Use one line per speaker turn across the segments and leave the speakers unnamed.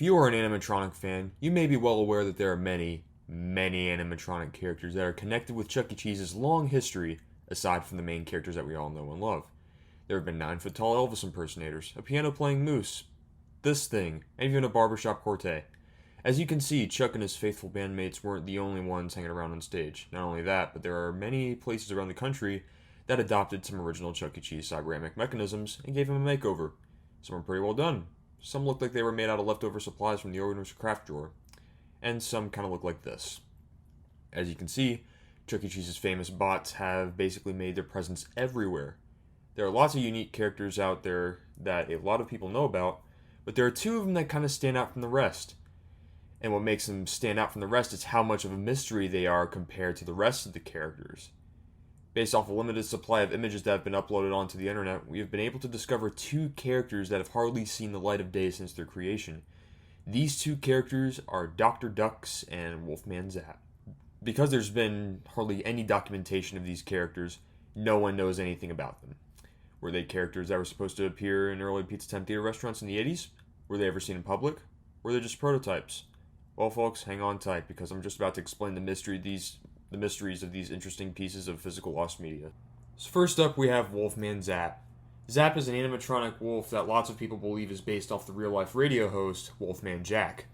you are an animatronic fan, you may be well aware that there are many animatronic characters that are connected with ChuckE.Cheese's long history, aside from the main characters that we all know and love. There have been 9-foot-tall Elvis impersonators, a piano-playing moose, this thing, and even a barbershop quartet. As you can see, Chuck and his faithful bandmates weren't the only ones hanging around on stage. Not only that, but there are many places around the country that adopted some original ChuckE.Cheese cyberamic mechanisms and gave him a makeover. Some were pretty well done. Some looked like they were made out of leftover supplies from the owner's craft drawer. And some kind of look like this. As you can see, ChuckE.Cheese's famous bots have basically made their presence everywhere. There are lots of unique characters out there that a lot of people know about, but there are two of them that kind of stand out from the rest. And what makes them stand out from the rest is how much of a mystery they are compared to the rest of the characters. Based off a limited supply of images that have been uploaded onto the internet, we have been able to discover two characters that have hardly seen the light of day since their creation. These two characters are Dr. Ducks and Wolfman Zapp. Because there's been hardly any documentation of these characters, no one knows anything about them. Were they characters that were supposed to appear in early Pizza Time Theater restaurants in the 80s? Were they ever seen in public? Were they just prototypes? Well, folks, hang on tight, because I'm just about to explain the mysteries of these interesting pieces of physical lost media. So first up, we have Wolfman Zapp. Zapp is an animatronic wolf that lots of people believe is based off the real-life radio host, Wolfman Jack.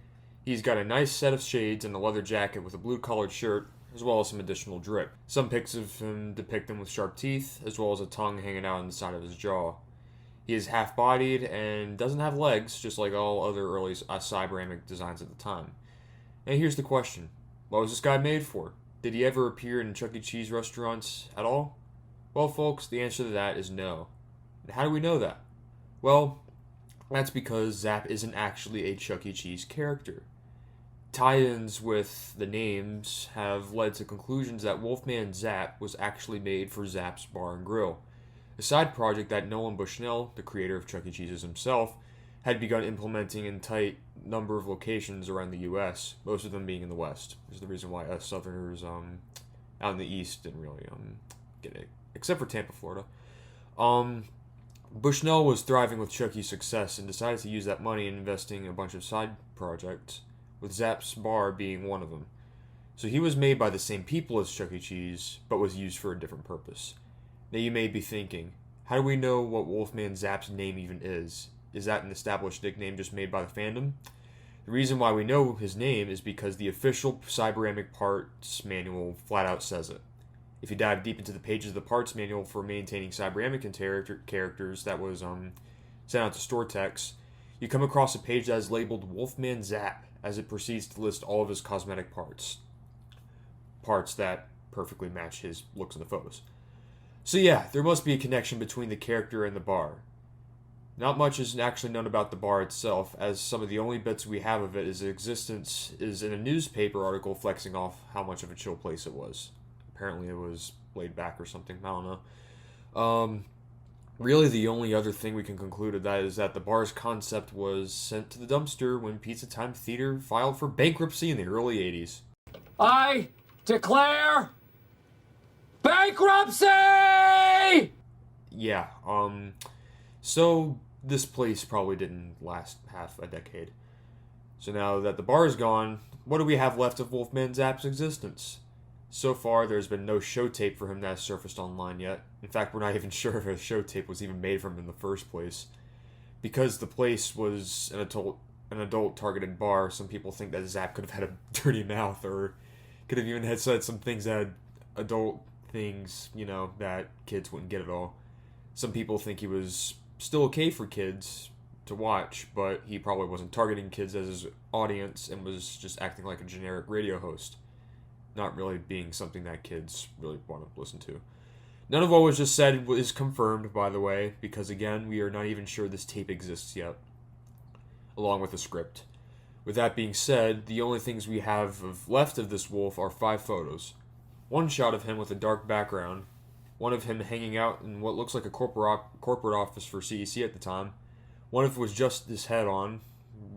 He's got a nice set of shades and a leather jacket with a blue-collared shirt, as well as some additional drip. Some pics of him depict him with sharp teeth, as well as a tongue hanging out on the side of his jaw. He is half-bodied and doesn't have legs, just like all other early cyberamic designs at the time. And here's the question. What was this guy made for? Did he ever appear in ChuckE.Cheese restaurants at all? Well, folks, the answer to that is no. And how do we know that? Well, that's because Zapp isn't actually a ChuckE.Cheese character. Tie-ins with the names have led to conclusions that Wolfman Zapp was actually made for Zapp's Bar and Grill, a side project that Nolan Bushnell, the creator of ChuckE.Cheese's himself, had begun implementing in tight number of locations around the U.S., most of them being in the West. This is the reason why us Southerners out in the East didn't really get it, except for Tampa, Florida. Bushnell was thriving with Chucky's success and decided to use that money in investing in a bunch of side projects, with Zapp's Bar being one of them. So he was made by the same people as ChuckE.Cheese, but was used for a different purpose. Now you may be thinking, how do we know what Wolfman Zapp's name even is? Is that an established nickname just made by the fandom? The reason why we know his name is because the official cyberamic parts manual flat out says it. If you dive deep into the pages of the parts manual for maintaining cyberamic characters that was sent out to store techs, you come across a page that is labeled Wolfman Zapp as it proceeds to list all of his cosmetic parts. Parts that perfectly match his looks in the photos. So yeah, there must be a connection between the character and the bar. Not much is actually known about the bar itself, as some of the only bits we have of its existence is in a newspaper article flexing off how much of a chill place it was. Apparently it was laid back or something, I don't know. Really the only other thing we can conclude of that is that the bar's concept was sent to the dumpster when Pizza Time Theater filed for bankruptcy in the early 80s.
I declare bankruptcy!
Yeah, so this place probably didn't last half a decade. So now that the bar is gone, what do we have left of Wolfman Zapp's existence? So far, there's been no show tape for him that has surfaced online yet. In fact, we're not even sure if a show tape was even made from him in the first place. Because the place was an adult targeted bar, some people think that Zapp could have had a dirty mouth, or could have even had said some things that had adult things, that kids wouldn't get at all. Some people think he was still okay for kids to watch, but he probably wasn't targeting kids as his audience and was just acting like a generic radio host, not really being something that kids really want to listen to. None of what was just said is confirmed, by the way, because again, we are not even sure this tape exists yet, along with the script. With that being said, the only things we have left of this wolf are 5 photos. One shot of him with a dark background, one of him hanging out in what looks like a corporate office for CEC at the time. One of it was just his head on,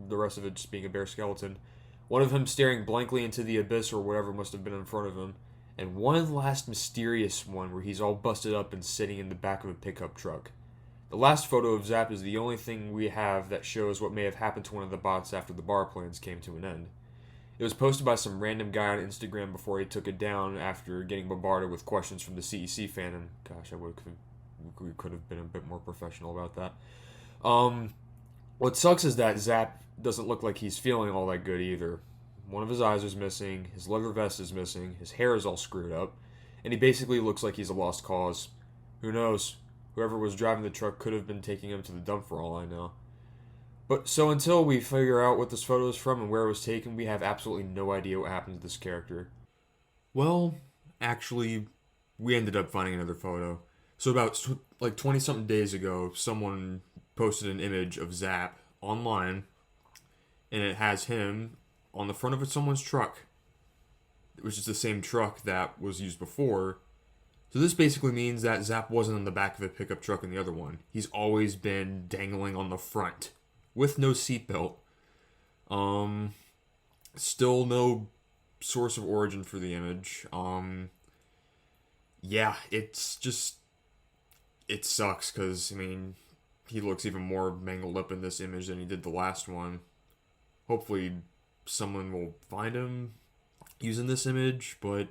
the rest of it just being a bare skeleton. One of him staring blankly into the abyss or whatever must have been in front of him. And one last mysterious one where he's all busted up and sitting in the back of a pickup truck. The last photo of Zapp is the only thing we have that shows what may have happened to one of the bots after the bar plans came to an end. It was posted by some random guy on Instagram before he took it down after getting bombarded with questions from the CEC fandom. Gosh, we could have been a bit more professional about that. What sucks is that Zapp doesn't look like he's feeling all that good either. One of his eyes is missing, his leather vest is missing, his hair is all screwed up, and he basically looks like he's a lost cause. Who knows? Whoever was driving the truck could have been taking him to the dump for all I know. But so until we figure out what this photo is from and where it was taken, we have absolutely no idea what happened to this character. Well, actually, we ended up finding another photo. So about 20-something days ago, someone posted an image of Zapp online, and it has him on the front of someone's truck, which is the same truck that was used before. So this basically means that Zapp wasn't on the back of a pickup truck in the other one. He's always been dangling on the front with no seatbelt. Still no source of origin for the image. Yeah, it's just, it sucks because, I mean, he looks even more mangled up in this image than he did the last one. Hopefully someone will find him using this image, but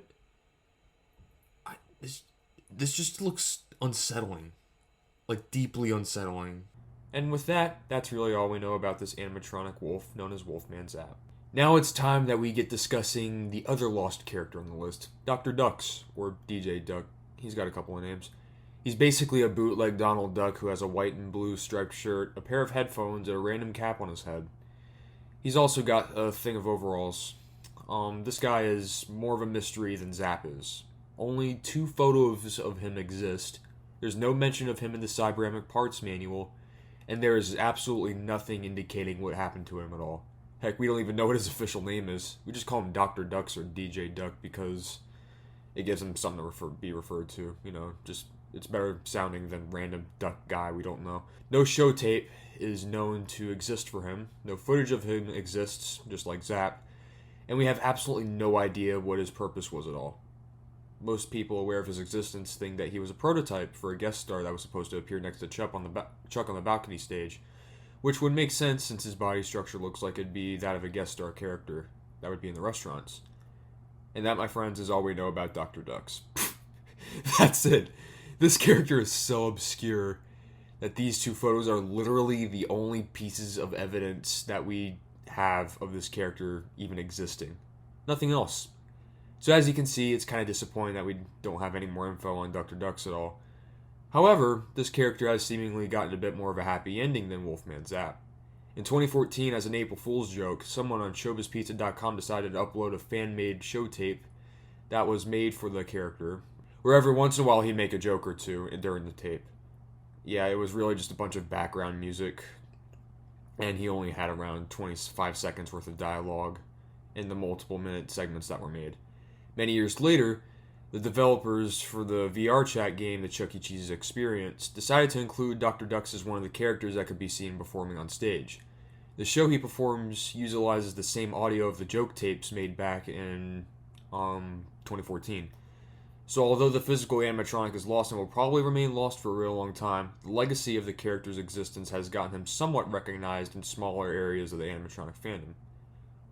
this just looks unsettling. Like, deeply unsettling. And with that, that's really all we know about this animatronic wolf known as Wolfman Zapp. Now it's time that we get discussing the other lost character on the list, Dr. Ducks, or DJ Duck. He's got a couple of names. He's basically a bootleg Donald Duck who has a white and blue striped shirt, a pair of headphones, and a random cap on his head. He's also got a thing of overalls. This guy is more of a mystery than Zapp is. Only 2 photos of him exist. There's no mention of him in the cyberamic parts manual, and there is absolutely nothing indicating what happened to him at all. Heck, we don't even know what his official name is. We just call him Dr. Ducks or DJ Duck because it gives him something to be referred to. You know, just it's better sounding than random duck guy we don't know. No show tape is known to exist for him. No footage of him exists, just like Zapp. And we have absolutely no idea what his purpose was at all. Most people aware of his existence think that he was a prototype for a guest star that was supposed to appear next to Chuck on the balcony stage, which would make sense since his body structure looks like it'd be that of a guest star character that would be in the restaurants. And that, my friends, is all we know about Dr. Ducks. That's it. This character is so obscure that these 2 photos are literally the only pieces of evidence that we have of this character even existing. Nothing else. So as you can see, it's kind of disappointing that we don't have any more info on Dr. Ducks at all. However, this character has seemingly gotten a bit more of a happy ending than Wolfman Zapp. In 2014, as an April Fool's joke, someone on ShowbizPizza.com decided to upload a fan-made show tape that was made for the character, where every once in a while he'd make a joke or two during the tape. Yeah, it was really just a bunch of background music, and he only had around 25 seconds worth of dialogue in the multiple minute segments that were made. Many years later, the developers for the VR chat game, the ChuckE.Cheese Experience, decided to include Dr. Ducks as one of the characters that could be seen performing on stage. The show he performs utilizes the same audio of the joke tapes made back in 2014. So although the physical animatronic is lost and will probably remain lost for a real long time, the legacy of the character's existence has gotten him somewhat recognized in smaller areas of the animatronic fandom.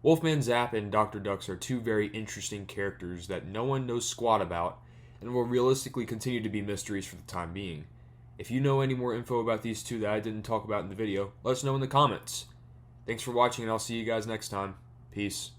Wolfman Zapp and Dr. Ducks are 2 very interesting characters that no one knows squat about and will realistically continue to be mysteries for the time being. If you know any more info about these 2 that I didn't talk about in the video, let us know in the comments. Thanks for watching, and I'll see you guys next time. Peace.